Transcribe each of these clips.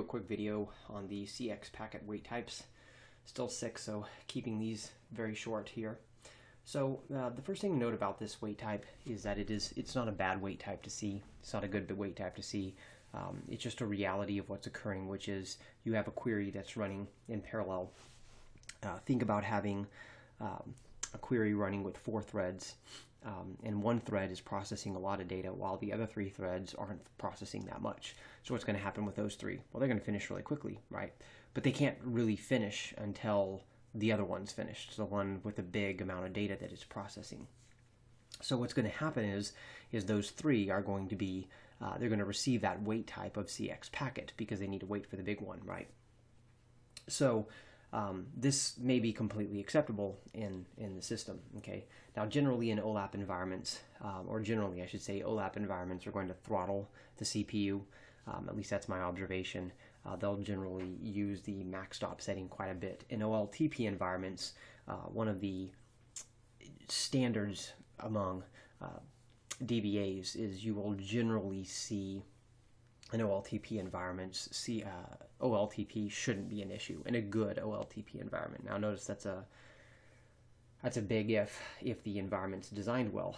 a quick video on the CX packet weight types. Still 6, so keeping these very short here. So the first thing to note about this weight type is that it's not a bad weight type to see. It's not a good weight type to see. It's just a reality of what's occurring, which is you have a query that's running in parallel. Think about having a query running with 4 threads, and one thread is processing a lot of data while the other 3 threads aren't processing that much. So what's going to happen with those 3? Well, they're going to finish really quickly, right? But they can't really finish until the other one's finished, the one with a big amount of data that it's processing. So what's going to happen is those 3 are going to be, they're going to receive that weight type of CX packet because they need to wait for the big one, right? So this may be completely acceptable in the system, okay? Now, generally in OLAP environments, or generally I should say OLAP environments are going to throttle the CPU. At least that's my observation. They'll generally use the max stop setting quite a bit. In OLTP environments, one of the standards among DBAs is you will generally see in OLTP environments, OLTP shouldn't be an issue in a good OLTP environment. Now notice that's a big if the environment's designed well.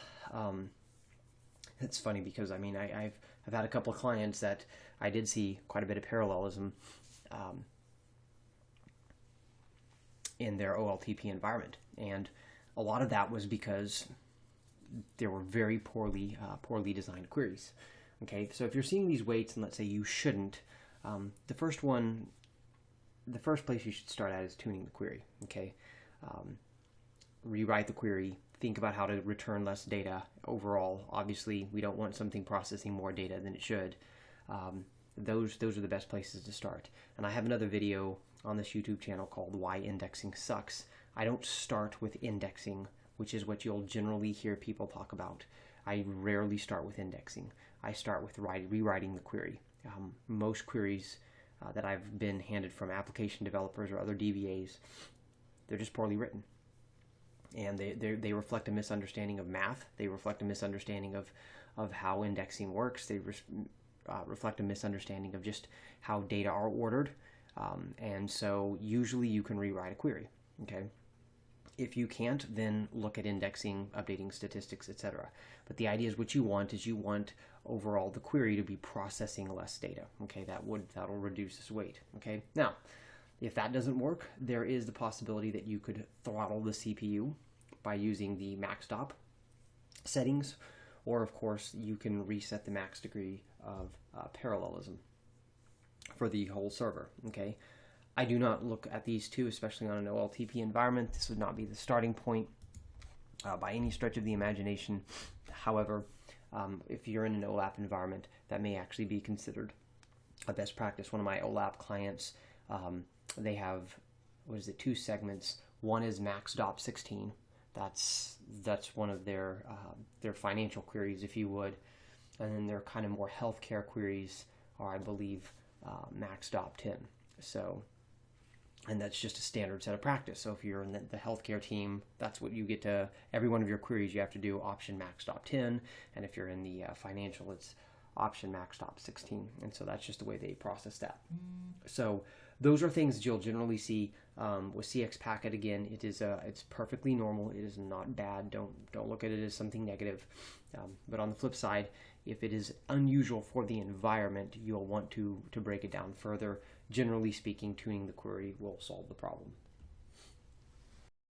It's funny because I mean I've had a couple of clients that I did see quite a bit of parallelism in their OLTP environment, and a lot of that was because there were very poorly designed queries. Okay, so if you're seeing these weights and let's say you shouldn't, the first place you should start at is tuning the query. Okay, rewrite the query. Think about how to return less data overall. Obviously, we don't want something processing more data than it should. Those are the best places to start. And I have another video on this YouTube channel called Why Indexing Sucks. I don't start with indexing, which is what you'll generally hear people talk about. I rarely start with indexing. I start with rewriting the query. Most queries that I've been handed from application developers or other DBAs, they're just poorly written. And they reflect a misunderstanding of math. They reflect a misunderstanding of how indexing works. They reflect a misunderstanding of just how data are ordered. And so usually you can rewrite a query, okay? If you can't, then look at indexing, updating statistics, etc. But the idea is what you want is you want overall the query to be processing less data, okay? That'll reduce its weight, okay? Now, if that doesn't work, there is the possibility that you could throttle the CPU by using the max stop settings, or of course you can reset the max degree of parallelism for the whole server, okay? I do not look at these two, especially on an OLTP environment. This would not be the starting point by any stretch of the imagination. However, if you're in an OLAP environment, that may actually be considered a best practice. One of my OLAP clients, they have, 2 segments. One is max stop 16. That's one of their financial queries, if you would. And then their kind of more healthcare queries are, I believe, max stop 10. So, and that's just a standard set of practice. So if you're in the healthcare team, that's what you get to, every one of your queries you have to do option max stop 10. And if you're in the financial, it's option max stop 16. And so that's just the way they process that. So those are things that you'll generally see with CX packet. Again, it's perfectly normal. It is not bad. Don't look at it as something negative. But on the flip side, if it is unusual for the environment, you'll want to break it down further. Generally speaking, tuning the query will solve the problem.